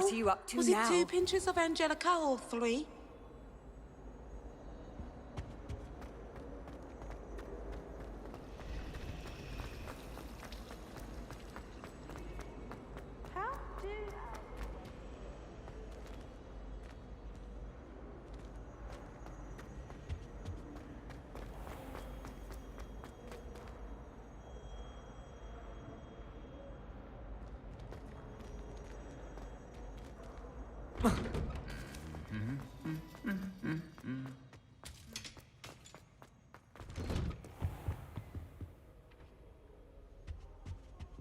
What are you up to Was now? it 2 pinches of Angelica or 3?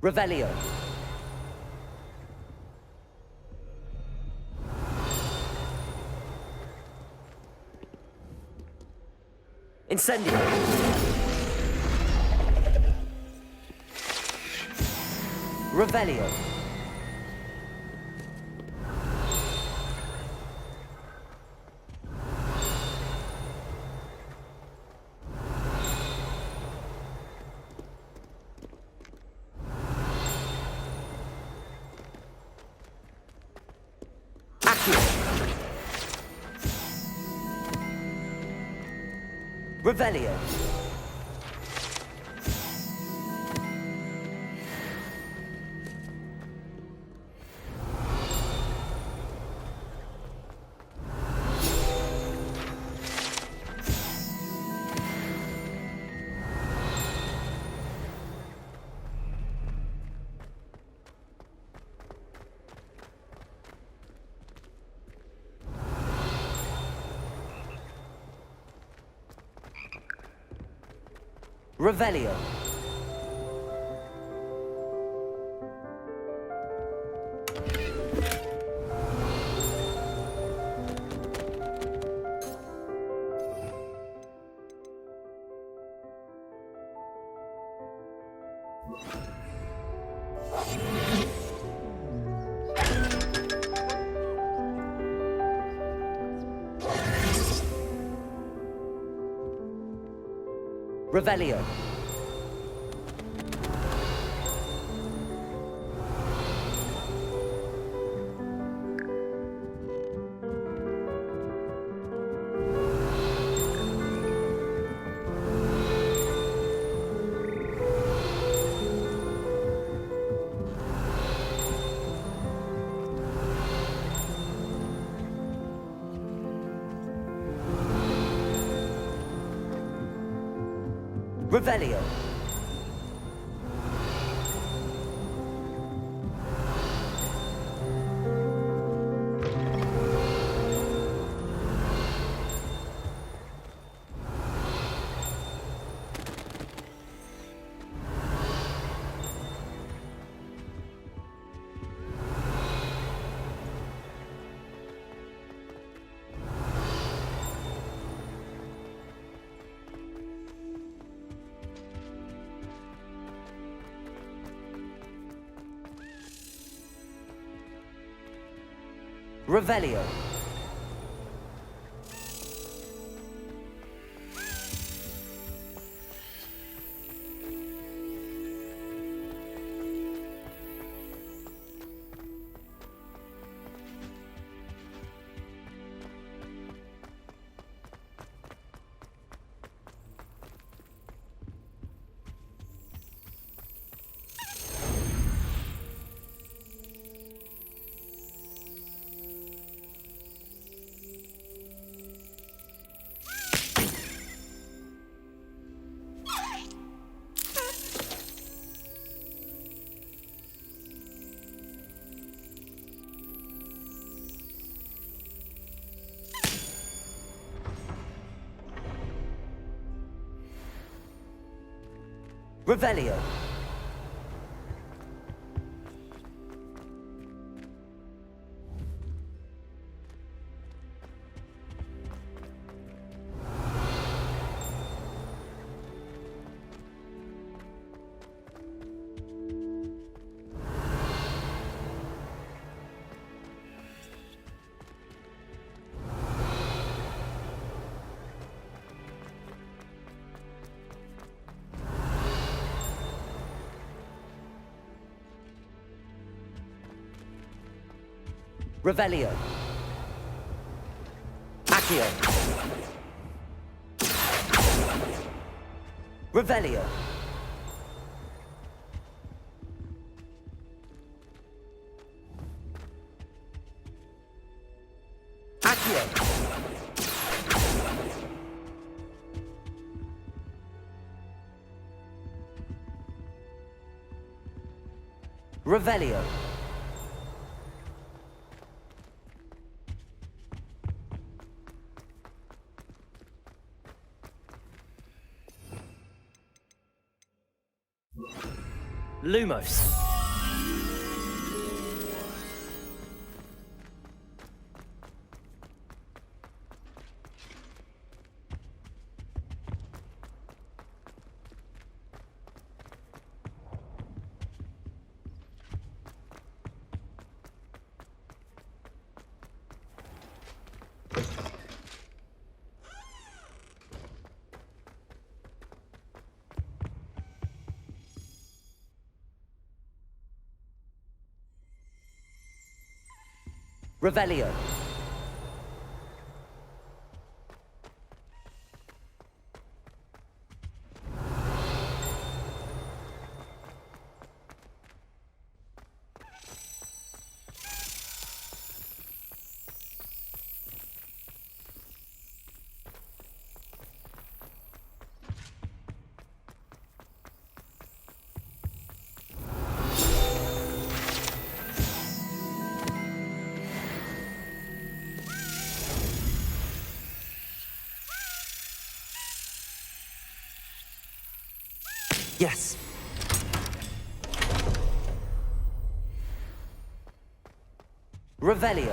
Revelio. Incendio. Revelio. Revelio. Revelio. Revelio. Revelio. Revelio. Revelio. Revelio. Accio. Revelio. Accio. Revelio. Lumos. Revelio. Yes. Revelio.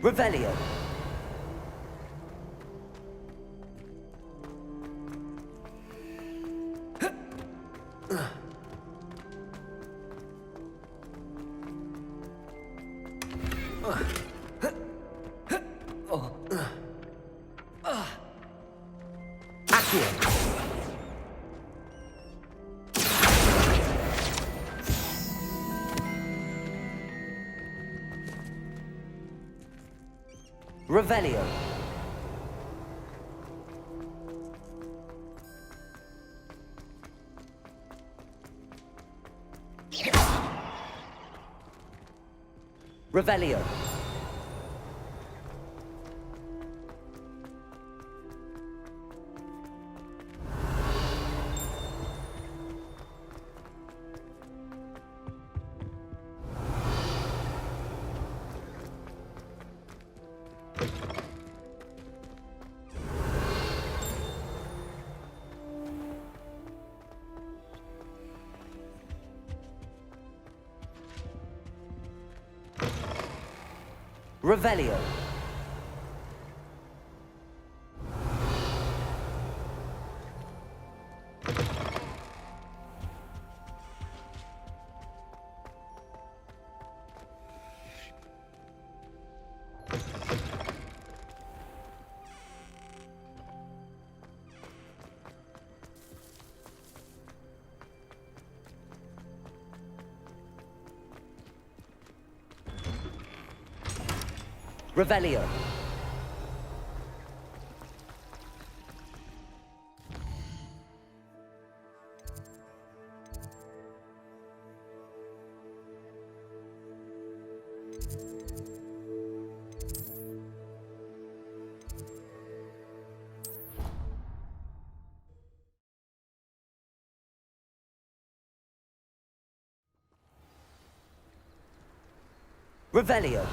Revelio. Accio. Revelio. Revelio. Revelio. Revelio. Revelio.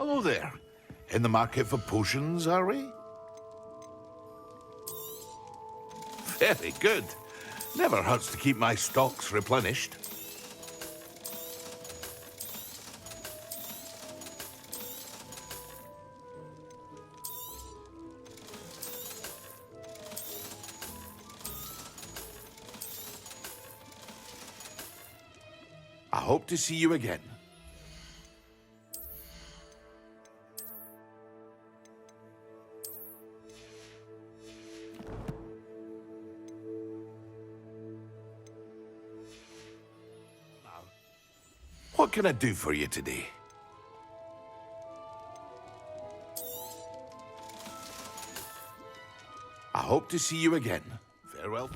Hello there. In the market for potions, are we? Very good. Never hurts to keep my stocks replenished. I hope to see you again. What can I do for you today? I hope to see you again. Farewell.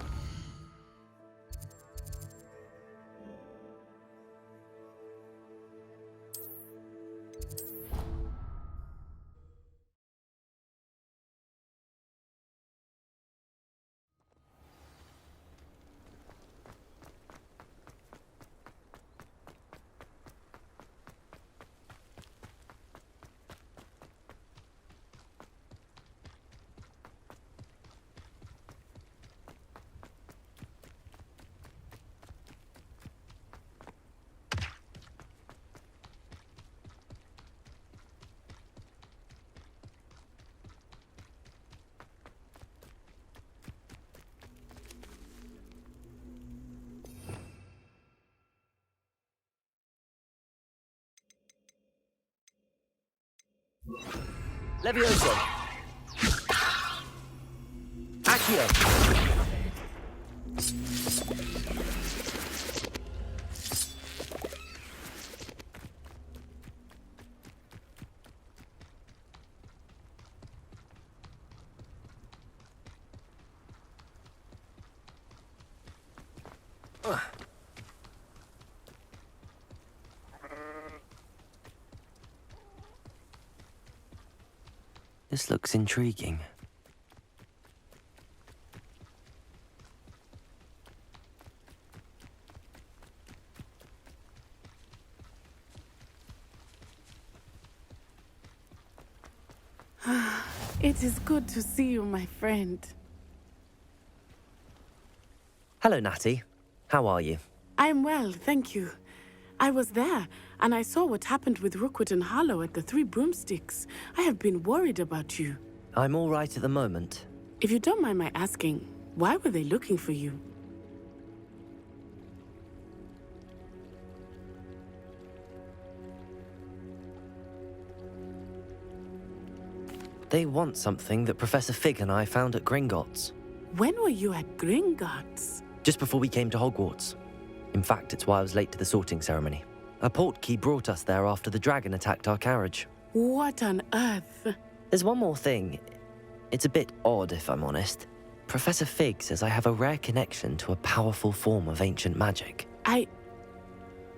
Levioso. Accio. Accio. This looks intriguing. It is good to see you, my friend. Hello, Natty. How are you? I'm well, thank you. I was there, and I saw what happened with Rookwood and Harlow at the Three Broomsticks. I have been worried about you. I'm all right at the moment. If you don't mind my asking, why were they looking for you? They want something that Professor Fig and I found at Gringotts. When were you at Gringotts? Just before we came to Hogwarts. In fact, it's why I was late to the sorting ceremony. A portkey brought us there after the dragon attacked our carriage. What on earth? There's one more thing. It's a bit odd, if I'm honest. Professor Fig says I have a rare connection to a powerful form of ancient magic.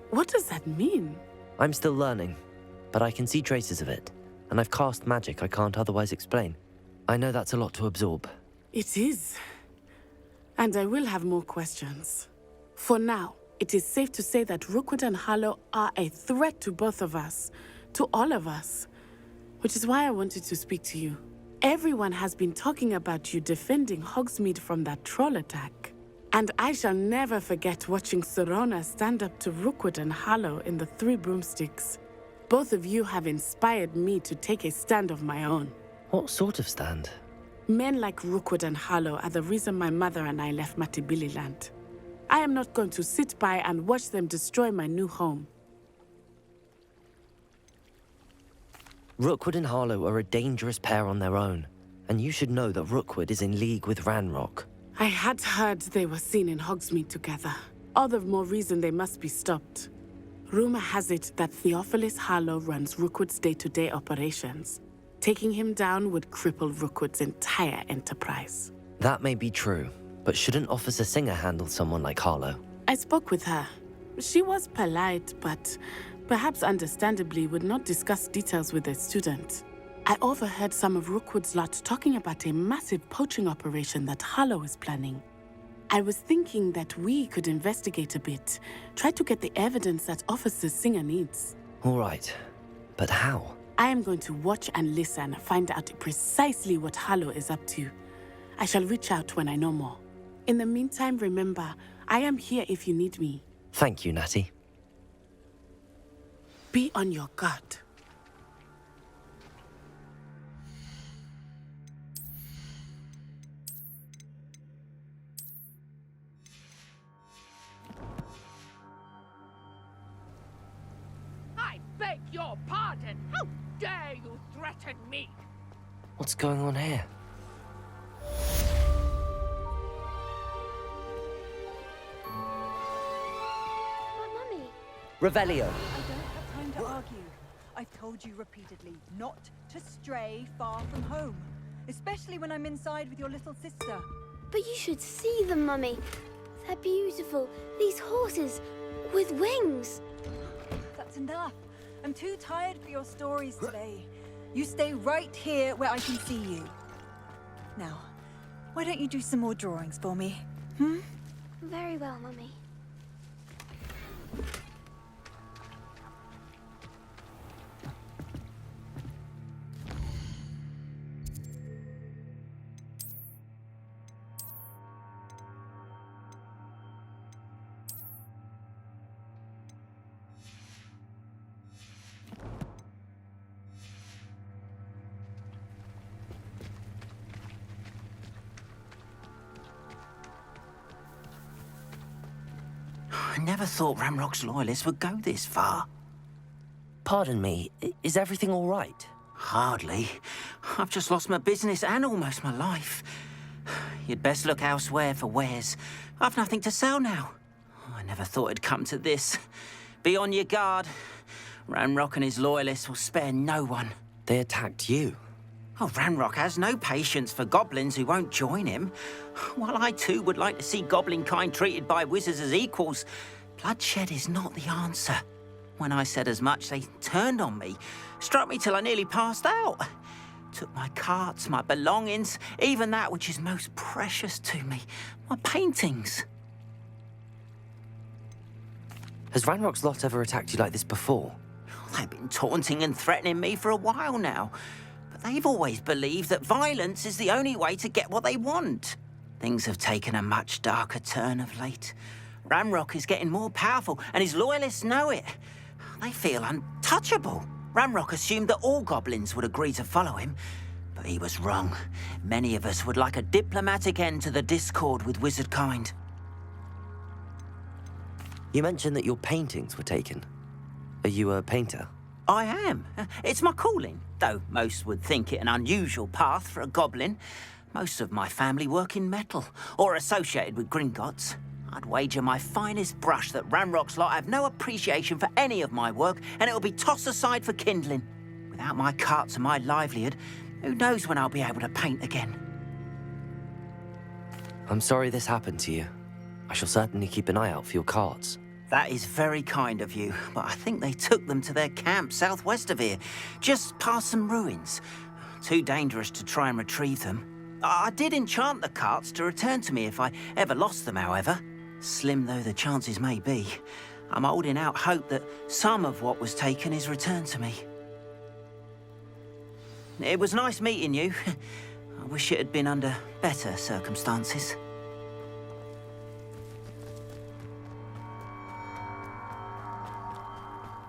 What does that mean? I'm still learning, but I can see traces of it, and I've cast magic I can't otherwise explain. I know that's a lot to absorb. It is. And I will have more questions. For now, it is safe to say that Rookwood and Harlow are a threat to both of us, to all of us, which is why I wanted to speak to you. Everyone has been talking about you defending Hogsmeade from that troll attack. And I shall never forget watching Sorona stand up to Rookwood and Harlow in the Three Broomsticks. Both of you have inspired me to take a stand of my own. What sort of stand? Men like Rookwood and Harlow are the reason my mother and I left Matabeleland. I am not going to sit by and watch them destroy my new home. Rookwood and Harlow are a dangerous pair on their own, and you should know that Rookwood is in league with Ranrock. I had heard they were seen in Hogsmeade together. All the more reason they must be stopped. Rumor has it that Theophilus Harlow runs Rookwood's day-to-day operations. Taking him down would cripple Rookwood's entire enterprise. That may be true, but shouldn't Officer Singer handle someone like Harlow? I spoke with her. She was polite, but perhaps understandably would not discuss details with a student. I overheard some of Rookwood's lot talking about a massive poaching operation that Harlow is planning. I was thinking that we could investigate a bit, try to get the evidence that Officer Singer needs. All right, but how? I am going to watch and listen, find out precisely what Harlow is up to. I shall reach out when I know more. In the meantime, remember, I am here if you need me. Thank you, Natty. Be on your guard. I beg your pardon. How dare you threaten me? What's going on here? My mummy. Revelio. I don't have time to argue. I've told you repeatedly not to stray far from home, especially when I'm inside with your little sister. But you should see them, Mummy. They're beautiful. These horses with wings. That's enough. I'm too tired for your stories today. You stay right here where I can see you. Now, why don't you do some more drawings for me? Very well, Mummy. I never thought Ramrock's loyalists would go this far. Pardon me, is everything all right? Hardly. I've just lost my business and almost my life. you'd best look elsewhere for wares. I've nothing to sell now. I never thought it'd come to this. Be on your guard. Ranrock and his loyalists will spare no one. They attacked you. Oh, Ranrock has no patience for goblins who won't join him. While I too would like to see goblin kind treated by wizards as equals, bloodshed is not the answer. When I said as much, they turned on me, struck me till I nearly passed out. Took my carts, my belongings, even that which is most precious to me, my paintings. Has Ranrock's lot ever attacked you like this before? They've been taunting and threatening me for a while now. But they've always believed that violence is the only way to get what they want. Things have taken a much darker turn of late. Ranrock is getting more powerful, and his loyalists know it. They feel untouchable. Ranrock assumed that all goblins would agree to follow him, but he was wrong. Many of us would like a diplomatic end to the discord with wizard kind. You mentioned that your paintings were taken. Are you a painter? I am. It's my calling, though most would think it an unusual path for a goblin. Most of my family work in metal, or associated with Gringotts. I'd wager my finest brush that Ranrock's lot have no appreciation for any of my work, and it'll be tossed aside for kindling. Without my carts and my livelihood, who knows when I'll be able to paint again? I'm sorry this happened to you. I shall certainly keep an eye out for your carts. That is very kind of you, but I think they took them to their camp southwest of here, just past some ruins. Too dangerous to try and retrieve them. I did enchant the carts to return to me if I ever lost them, however. Slim though the chances may be, I'm holding out hope that some of what was taken is returned to me. It was nice meeting you. I wish it had been under better circumstances.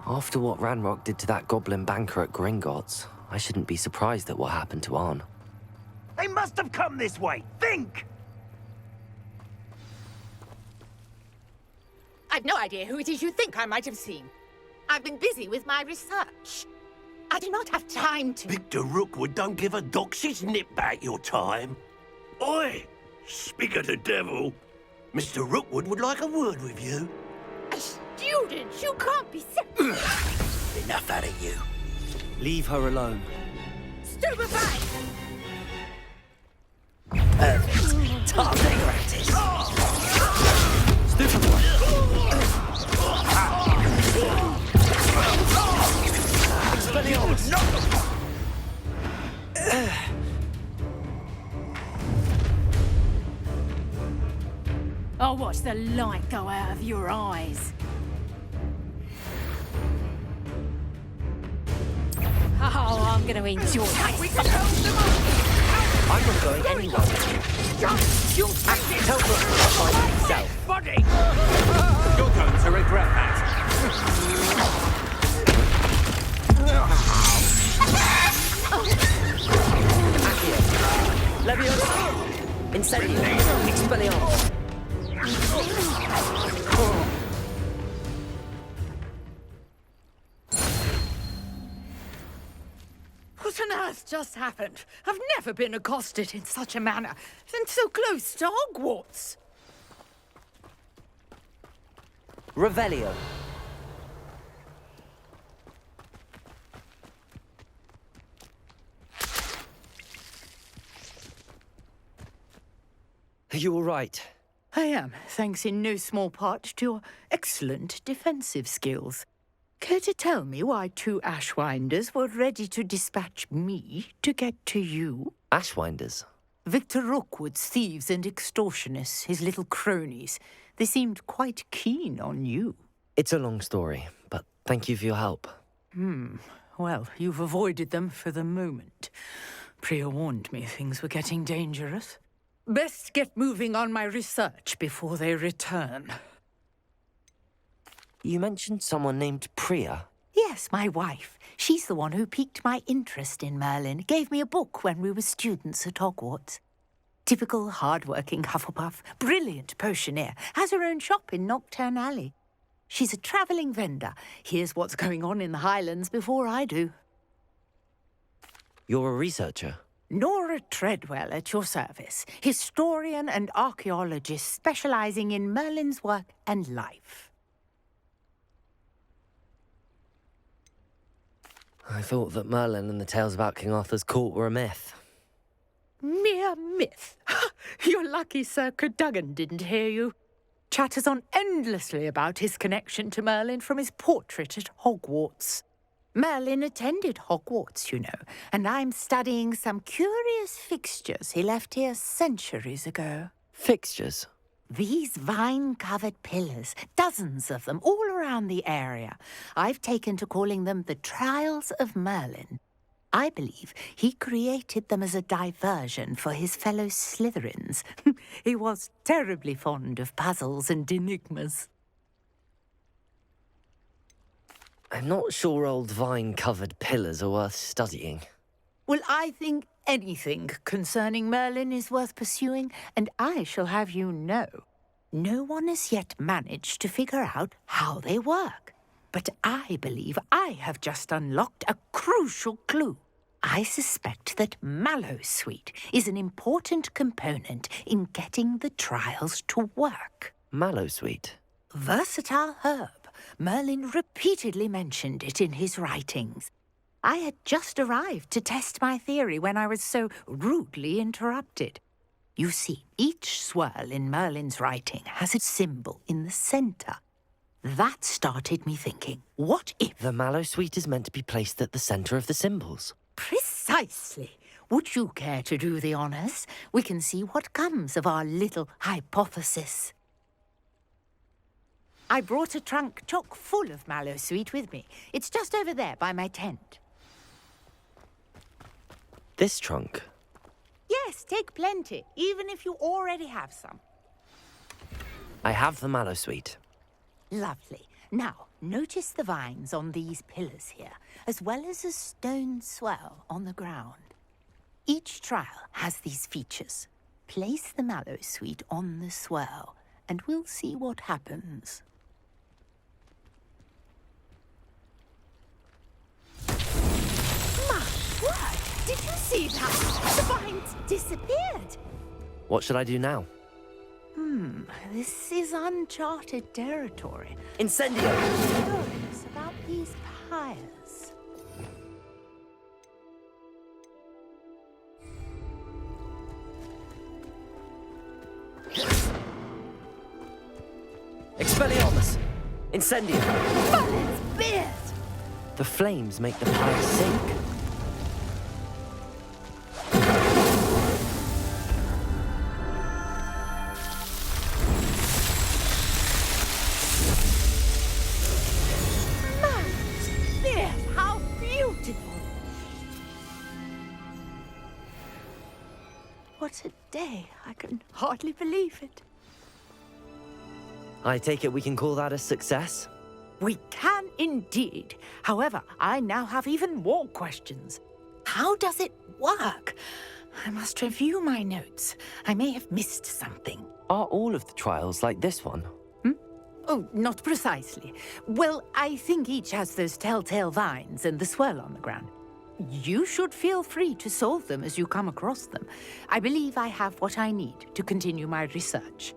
After what Ranrock did to that goblin banker at Gringotts, I shouldn't be surprised at what happened to Arn. They must have come this way. Think! I've no idea who it is you think I might have seen. I've been busy with my research. I do not have time to... Victor Rookwood don't give a doxy's nip back your time. Oi! Speak of the devil. Mr. Rookwood would like a word with you. A student? You can't be so... Enough out of you. Leave her alone. Stupefy! Perfect. Target practice. Stupefy. Expelliarmus. I'll watch the light go out of your eyes. Oh, I'm going to enjoy this. We can help them up! I'm not going anywhere. You'll take it! Tell Rook to find himself. Buddy! You're going to regret that. Accio. Leviosa. Incendio. Expelliarmus. What on earth just happened? I've never been accosted in such a manner, and so close to Hogwarts. Revelio. Are you all right? I am, thanks in no small part to your excellent defensive skills. Care to tell me why two Ashwinders were ready to dispatch me to get to you? Ashwinders? Victor Rookwood's thieves and extortionists, his little cronies. They seemed quite keen on you. It's a long story, but thank you for your help. Well, you've avoided them for the moment. Priya warned me things were getting dangerous. Best get moving on my research before they return. You mentioned someone named Priya. Yes, my wife. She's the one who piqued my interest in Merlin. Gave me a book when we were students at Hogwarts. Typical hard-working Hufflepuff, brilliant potioneer, has her own shop in Knockturn Alley. She's a travelling vendor. Hears what's going on in the Highlands before I do. You're a researcher? Nora Treadwell at your service, historian and archaeologist specializing in Merlin's work and life. I thought that Merlin and the tales about King Arthur's court were a myth. Mere myth. You're lucky Sir Cadogan didn't hear you. Chatters on endlessly about his connection to Merlin from his portrait at Hogwarts. Merlin attended Hogwarts, you know, and I'm studying some curious fixtures he left here centuries ago. Fixtures? These vine-covered pillars, dozens of them all around the area. I've taken to calling them the Trials of Merlin. I believe he created them as a diversion for his fellow Slytherins. He was terribly fond of puzzles and enigmas. I'm not sure old vine-covered pillars are worth studying. Well, I think anything concerning Merlin is worth pursuing, and I shall have you know, no one has yet managed to figure out how they work. But I believe I have just unlocked a crucial clue. I suspect that Mallowsweet is an important component in getting the trials to work. Mallowsweet? Versatile herb. Merlin repeatedly mentioned it in his writings. I had just arrived to test my theory when I was so rudely interrupted. You see, each swirl in Merlin's writing has a symbol in the centre. That started me thinking, what if... The Mallowsweet is meant to be placed at the centre of the symbols. Precisely. Would you care to do the honours? We can see what comes of our little hypothesis. I brought a trunk chock full of Mallowsweet with me. It's just over there by my tent. This trunk? Yes, take plenty, even if you already have some. I have the Mallowsweet. Lovely. Now, notice the vines on these pillars here, as well as a stone swell on the ground. Each trial has these features. Place the Mallowsweet on the swell, and we'll see what happens. My word! Did you see that? The vines disappeared! What should I do now? This is uncharted territory. Incendio! Curious about these pyres. Expelliarmus! Incendio! Merlin's beard! The flames make the pyre sink. What a day. I can hardly believe it. I take it we can call that a success? We can indeed. However, I now have even more questions. How does it work? I must review my notes. I may have missed something. Are all of the trials like this one? Oh, not precisely. Well, I think each has those telltale vines and the swirl on the ground. You should feel free to solve them as you come across them. I believe I have what I need to continue my research.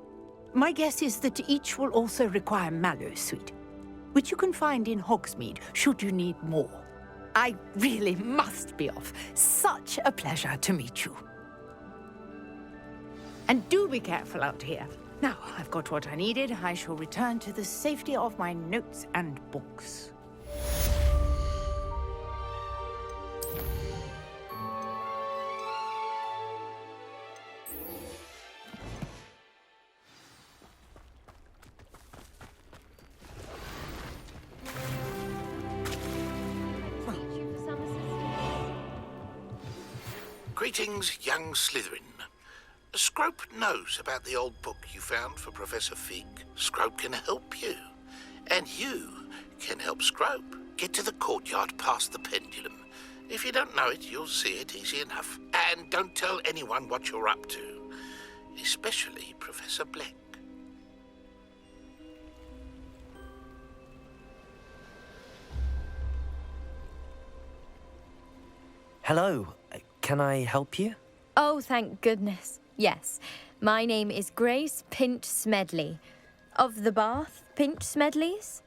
My guess is that each will also require Mallowsweet, which you can find in Hogsmeade should you need more. I really must be off. Such a pleasure to meet you. And do be careful out here. Now, I've got what I needed. I shall return to the safety of my notes and books. Greetings, young Slytherin. Scrope knows about the old book you found for Professor Fig. Scrope can help you. And you can help Scrope. Get to the courtyard past the pendulum. If you don't know it, you'll see it easy enough. And don't tell anyone what you're up to. Especially Professor Black. Hello. can I help you? Oh, thank goodness. Yes. My name is Grace Pinch Smedley, of the Bath Pinch Smedleys.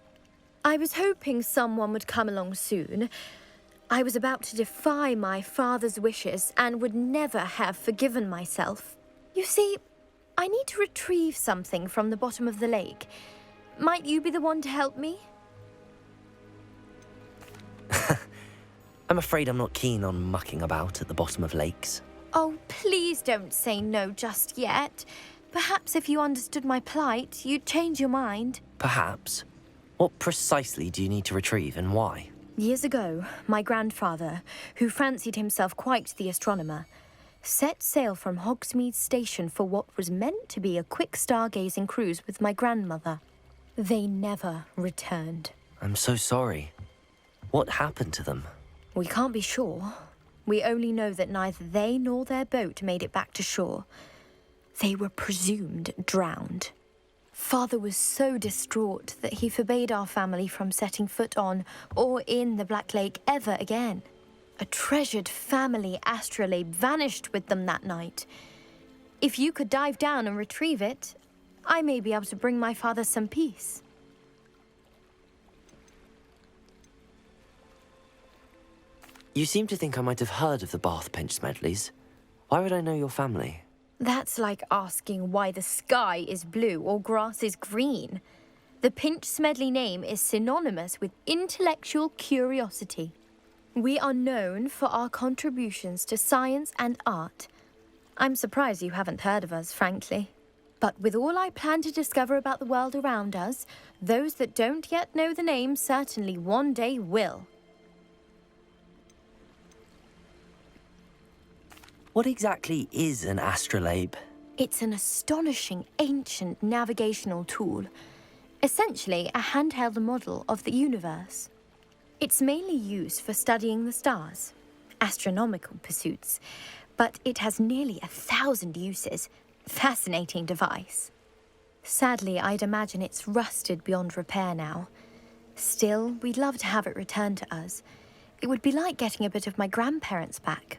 I was hoping someone would come along soon. I was about to defy my father's wishes and would never have forgiven myself. You see, I need to retrieve something from the bottom of the lake. Might you be the one to help me? I'm afraid I'm not keen on mucking about at the bottom of lakes. Oh, please don't say no just yet. Perhaps if you understood my plight, you'd change your mind. Perhaps. What precisely do you need to retrieve and why? Years ago, my grandfather, who fancied himself quite the astronomer, set sail from Hogsmeade Station for what was meant to be a quick stargazing cruise with my grandmother. They never returned. I'm so sorry. What happened to them? We can't be sure. We only know that neither they nor their boat made it back to shore. They were presumed drowned. Father was so distraught that he forbade our family from setting foot on or in the Black Lake ever again. A treasured family astrolabe vanished with them that night. If you could dive down and retrieve it, I may be able to bring my father some peace. You seem to think I might have heard of the Bath Pinch Smedleys. Why would I know your family? That's like asking why the sky is blue or grass is green. The Pinch Smedley name is synonymous with intellectual curiosity. We are known for our contributions to science and art. I'm surprised you haven't heard of us, frankly. But with all I plan to discover about the world around us, those that don't yet know the name certainly one day will. What exactly is an astrolabe? It's an astonishing ancient navigational tool, essentially a handheld model of the universe. It's mainly used for studying the stars, astronomical pursuits, but it has nearly 1,000 uses. Fascinating device. Sadly, I'd imagine it's rusted beyond repair now. Still, we'd love to have it returned to us. It would be like getting a bit of my grandparents back.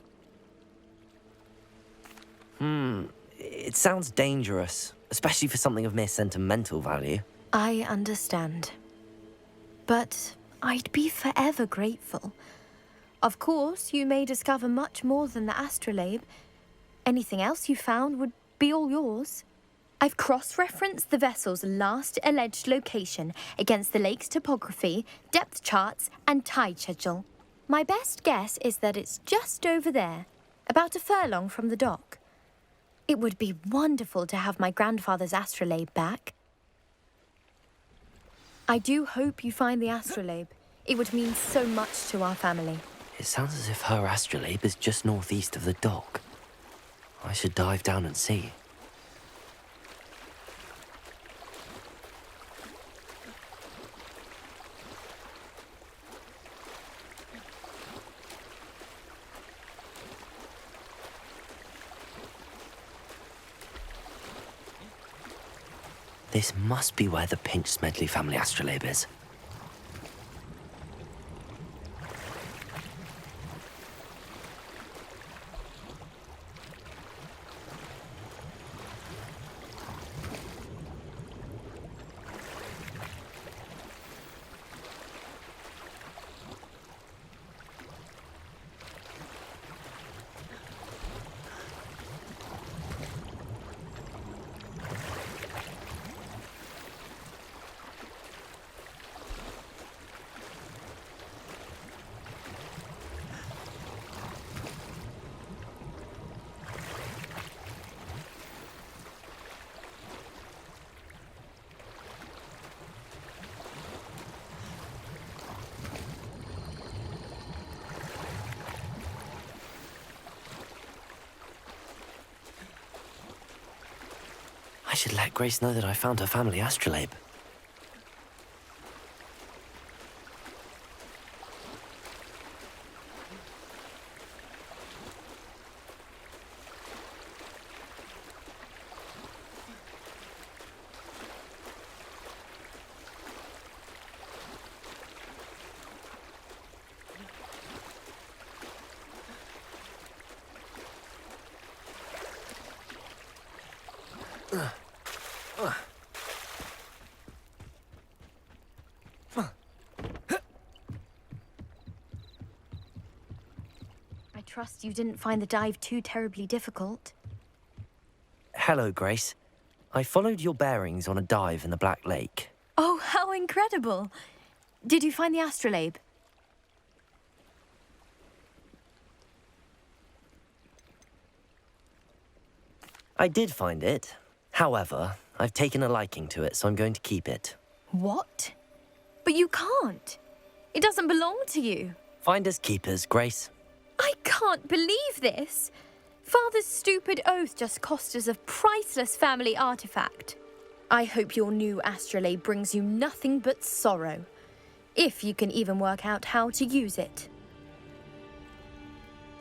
It sounds dangerous, especially for something of mere sentimental value. I understand. But I'd be forever grateful. Of course, you may discover much more than the astrolabe. Anything else you found would be all yours. I've cross-referenced the vessel's last alleged location against the lake's topography, depth charts, and tide schedule. My best guess is that it's just over there, about a furlong from the dock. It would be wonderful to have my grandfather's astrolabe back. I do hope you find the astrolabe. It would mean so much to our family. It sounds as if her astrolabe is just northeast of the dock. I should dive down and see. This must be where the Pinch Smedley family astrolabe is. I should let Grace know that I found her family astrolabe. I trust you didn't find the dive too terribly difficult. Hello, Grace. I followed your bearings on a dive in the Black Lake. Oh, how incredible! Did you find the astrolabe? I did find it. However, I've taken a liking to it, so I'm going to keep it. What? But you can't. It doesn't belong to you. Finders keepers, Grace. I can't believe this. Father's stupid oath just cost us a priceless family artifact. I hope your new astrolabe brings you nothing but sorrow. If you can even work out how to use it.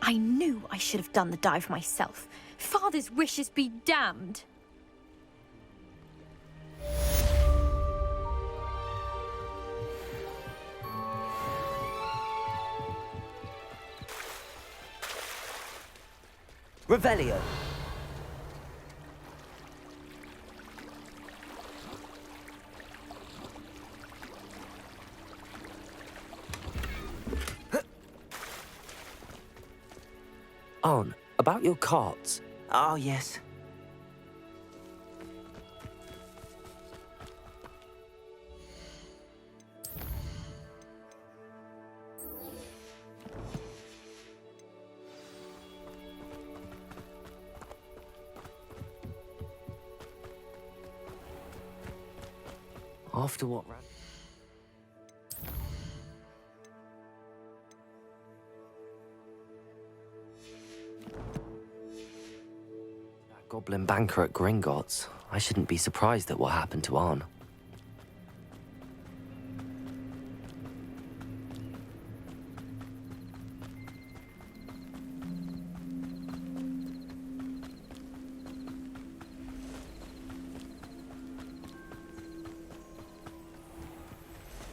I knew I should have done the dive myself. Father's wishes be damned. Revelio. On, about your carts. Oh, yes. After what? That goblin banker at Gringotts. I shouldn't be surprised at what happened to Arn.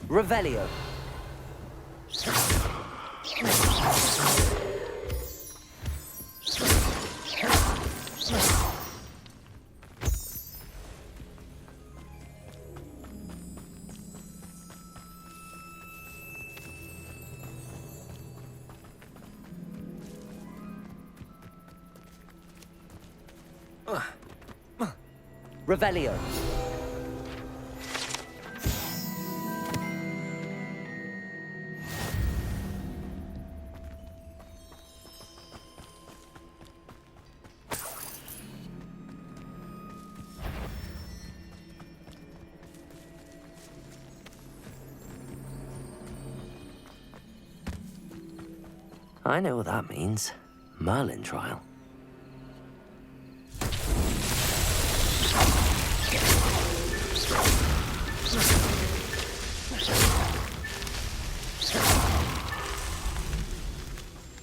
Revelio. Revelio. I know what that means. Merlin trial.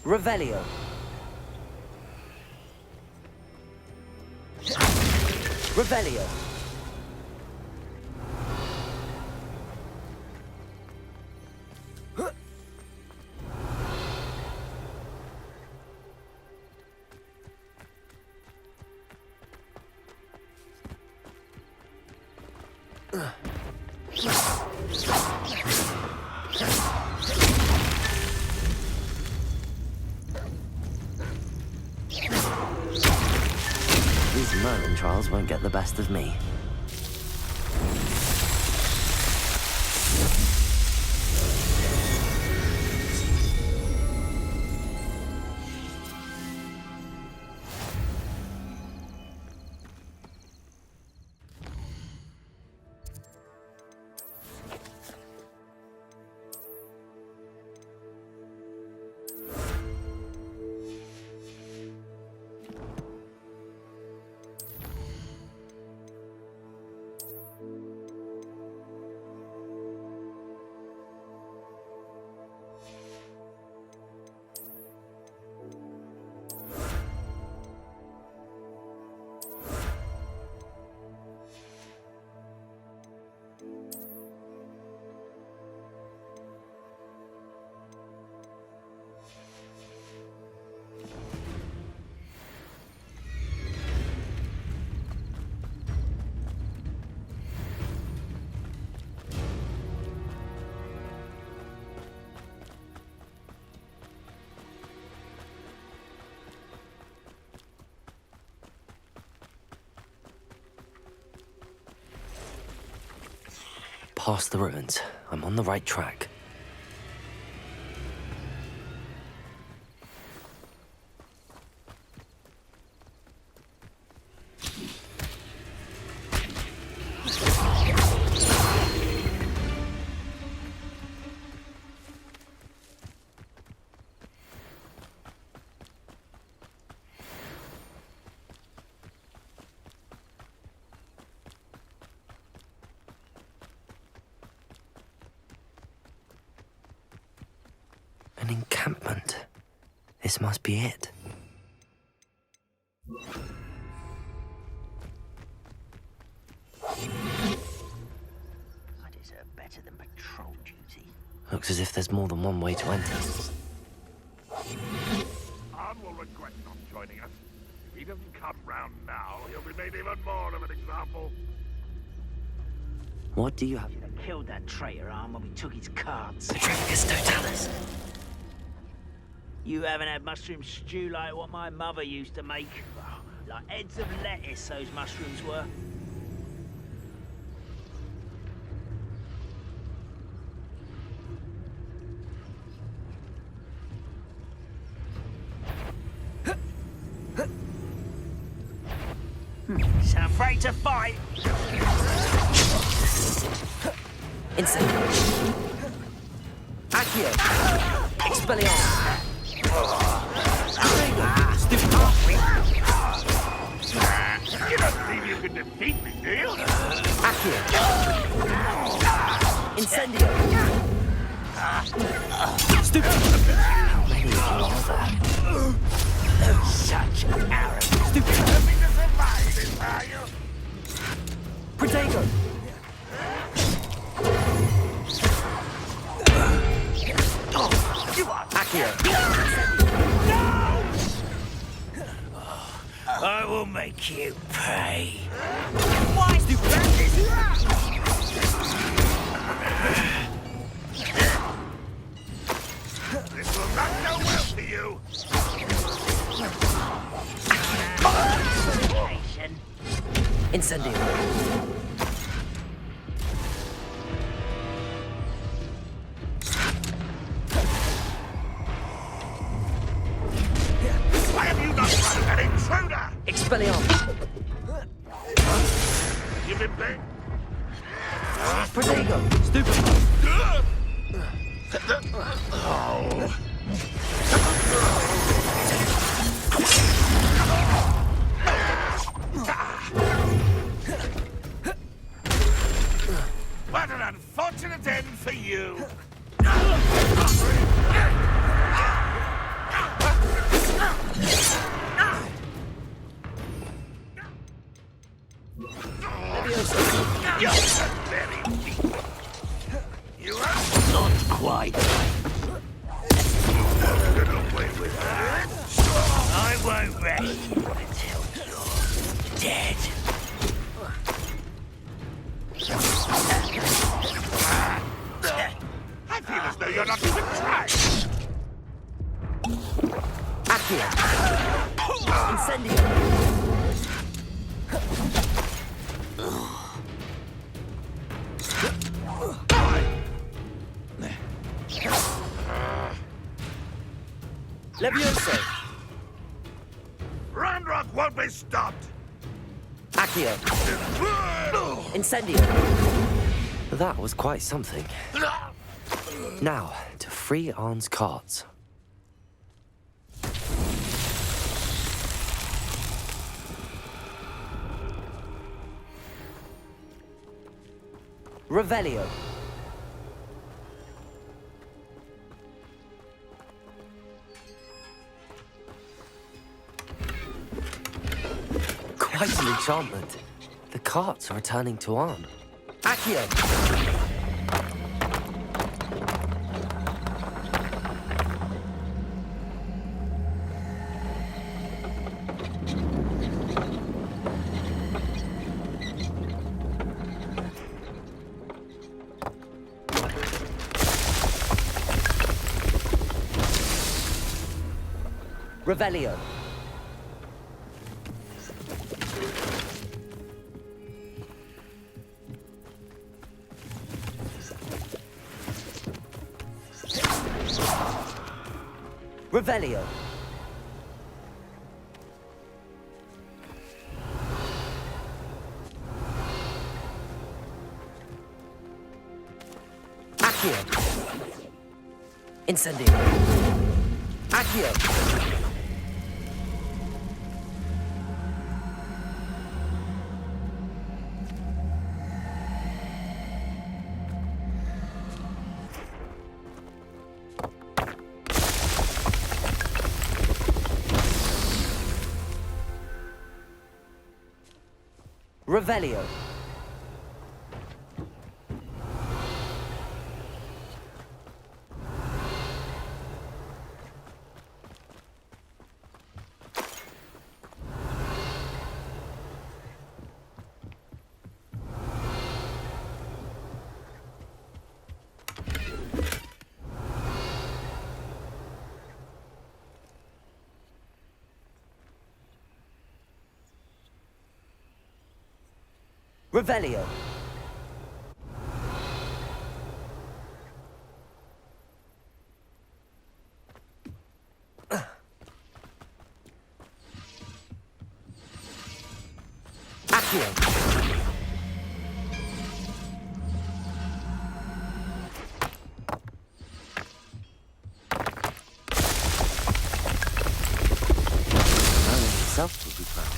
Revelio. Revelio. These Merlin trials won't get the best of me. past the ruins. I'm on the right track. An encampment. This must be it. I deserve better than patrol duty. Looks as if there's more than one way to enter. Arn will regret not joining us. If he doesn't come round now, he'll be made even more of an example. What do you have? Should have killed that traitor, Arn, when we took his cards. Petrificus totalis. You haven't had mushroom stew like what my mother used to make. Oh, like heads of lettuce, those mushrooms were. So afraid to fight. Insane. Accio. Expelliarmus. You don't believe you can defeat me, do you? Accio. Incendio. Stupid. How many of you are there? Such arrogance. Stupid. Nothing to survive this, are you? Protego. Accio. I will make you pay. Why, stupid? This will not go well for you. Incendio. Why have you not run an intruder? Expelliarmus. You've been playing. Protego. Stupid. What an unfortunate end for you. You're so very weak. You are not quite. You won't get away with that. I won't rest until you're dead. I feel as though you're not even trying. Accio. Incendio. Levioso. Ranrock won't be stopped. Accio. Incendio. That was quite something. Now, to free Arn's cards. Revelio. Quite an enchantment. The carts are returning to Arn. Accio. Revelio. Revelio. Accio. Incendio. Accio. Revelio. Revelio. Accio. Merlin himself will be proud.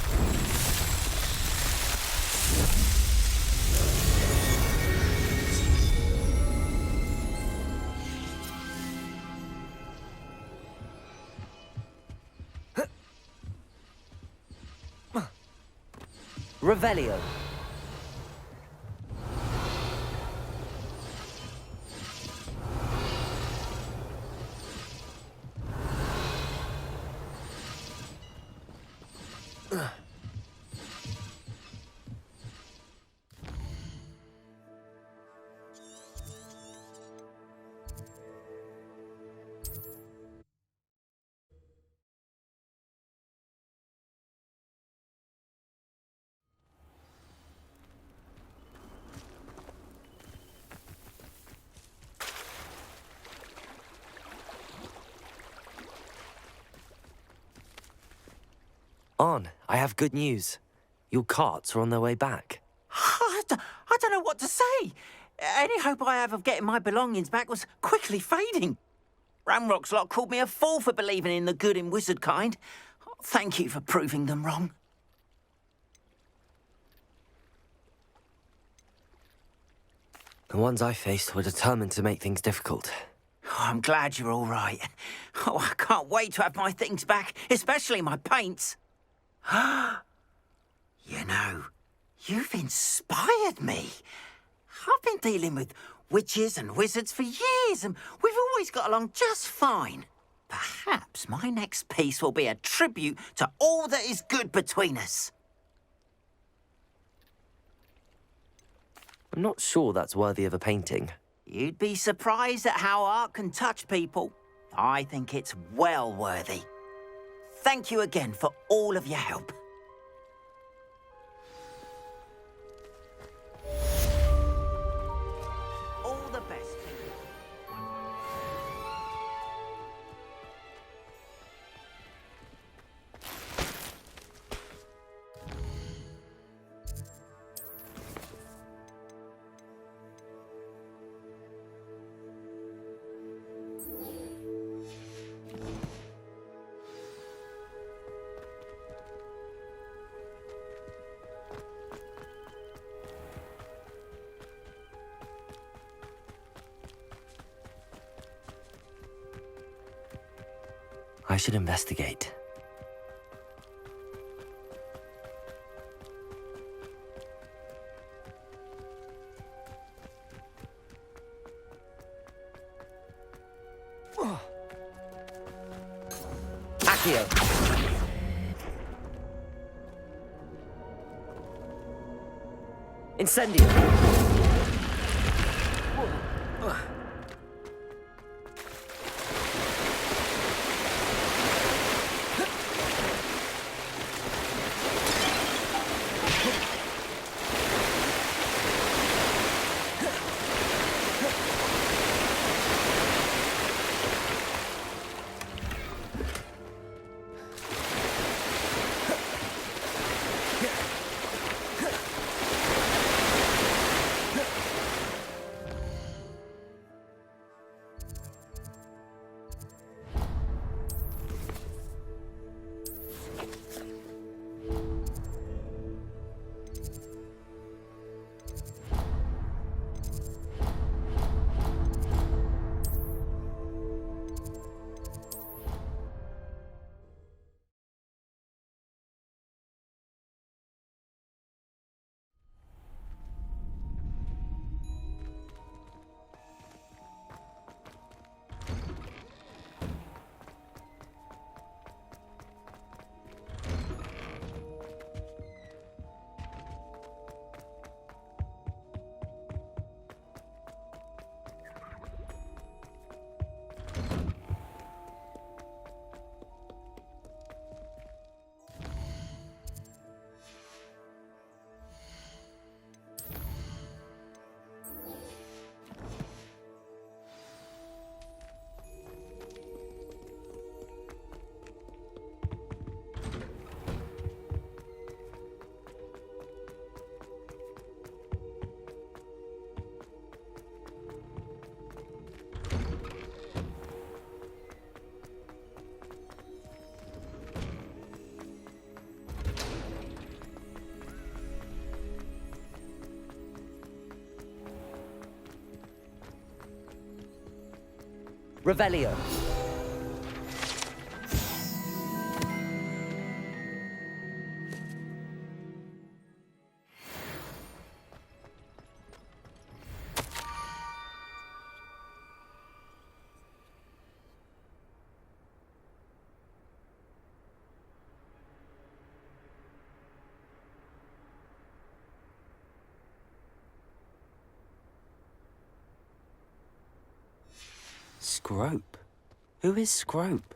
Revelio. On, I have good news. Your carts are on their way back. I don't know what to say. Any hope I have of getting my belongings back was quickly fading. Ramrock's lot called me a fool for believing in the good in wizard kind. Thank you for proving them wrong. The ones I faced were determined to make things difficult. Oh, I'm glad you're all right. Oh, I can't wait to have my things back, especially my paints. You know, you've inspired me. I've been dealing with witches and wizards for years, and we've always got along just fine. Perhaps my next piece will be a tribute to all that is good between us. I'm not sure that's worthy of a painting. You'd be surprised at how art can touch people. I think it's well worthy. Thank you again for all of your help. All the best to you. I should investigate. Accio. Incendio. Revelio. Scrope? Who is Scrope?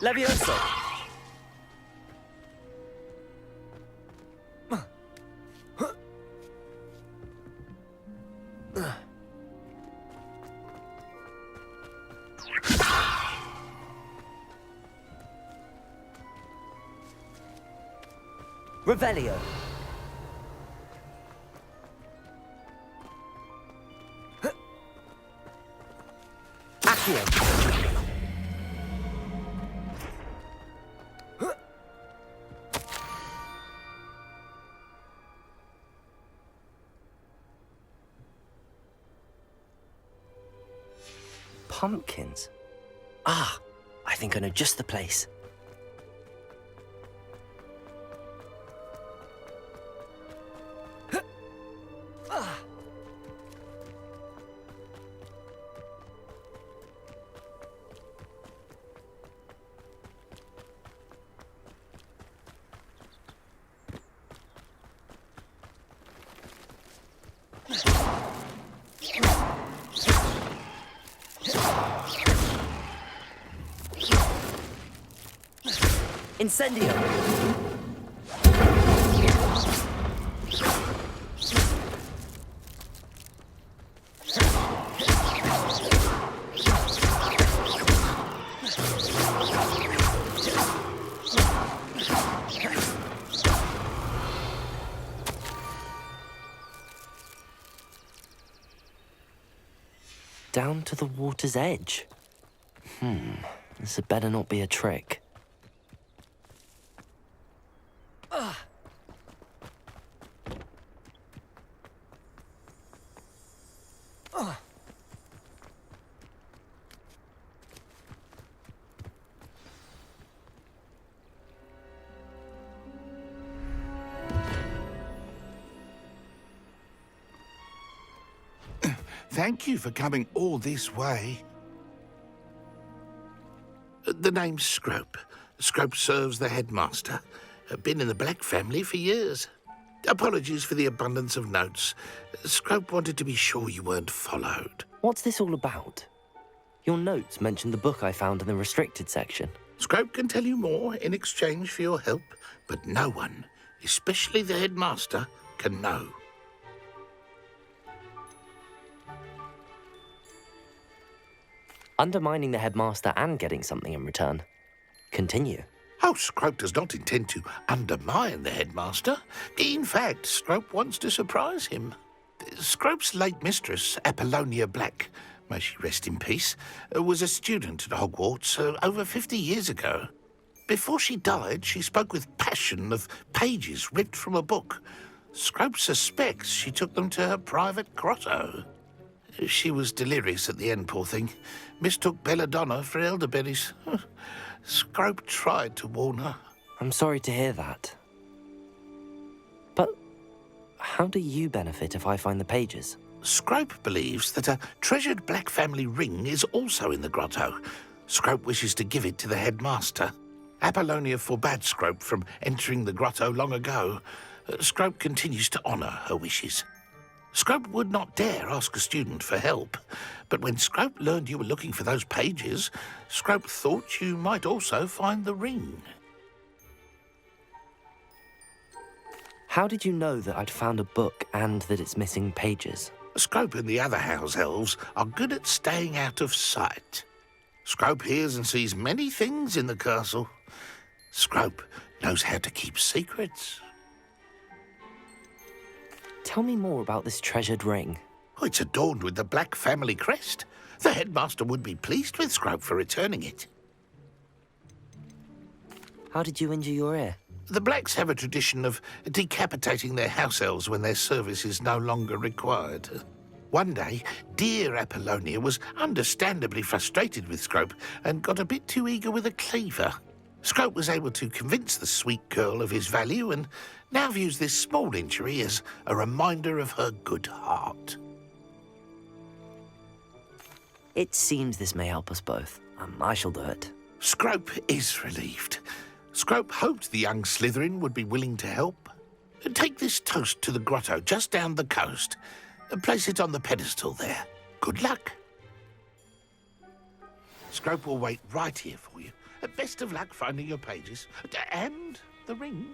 Levioso! Revelio. Accio. Pumpkins. Ah, I think I know just the place. Incendio! Down to the water's edge. This had better not be a trick. Thank you for coming all this way. The name's Scrope. Scrope serves the headmaster. Been in the Black family for years. Apologies for the abundance of notes. Scrope wanted to be sure you weren't followed. What's this all about? Your notes mentioned the book I found in the restricted section. Scrope can tell you more in exchange for your help, but no one, especially the headmaster, can know. Undermining the headmaster and getting something in return. Continue. Oh, Scrope does not intend to undermine the headmaster. In fact, Scrope wants to surprise him. Scrope's late mistress, Apollonia Black, may she rest in peace, was a student at Hogwarts over 50 years ago. Before she died, she spoke with passion of pages ripped from a book. Scrope suspects she took them to her private grotto. She was delirious at the end, poor thing. Mistook belladonna for elderberries. Scrope tried to warn her. I'm sorry to hear that. But how do you benefit if I find the pages? Scrope believes that a treasured Black family ring is also in the grotto. Scrope wishes to give it to the headmaster. Apollonia forbade Scrope from entering the grotto long ago. Scrope continues to honour her wishes. Scrope would not dare ask a student for help, but when Scrope learned you were looking for those pages, Scrope thought you might also find the ring. How did you know that I'd found a book and that it's missing pages? Scrope and the other house elves are good at staying out of sight. Scrope hears and sees many things in the castle. Scrope knows how to keep secrets. Tell me more about this treasured ring. Oh, it's adorned with the Black family crest. The headmaster would be pleased with Scrope for returning it. How did you injure your ear? The Blacks have a tradition of decapitating their house elves when their service is no longer required. One day, dear Apollonia was understandably frustrated with Scrope and got a bit too eager with a cleaver. Scrope was able to convince the sweet girl of his value and now views this small injury as a reminder of her good heart. It seems this may help us both. I shall do it. Scrope is relieved. Scrope hoped the young Slytherin would be willing to help. Take this toast to the grotto just down the coast and place it on the pedestal there. Good luck. Scrope will wait right here for you. Best of luck finding your pages. And the ring.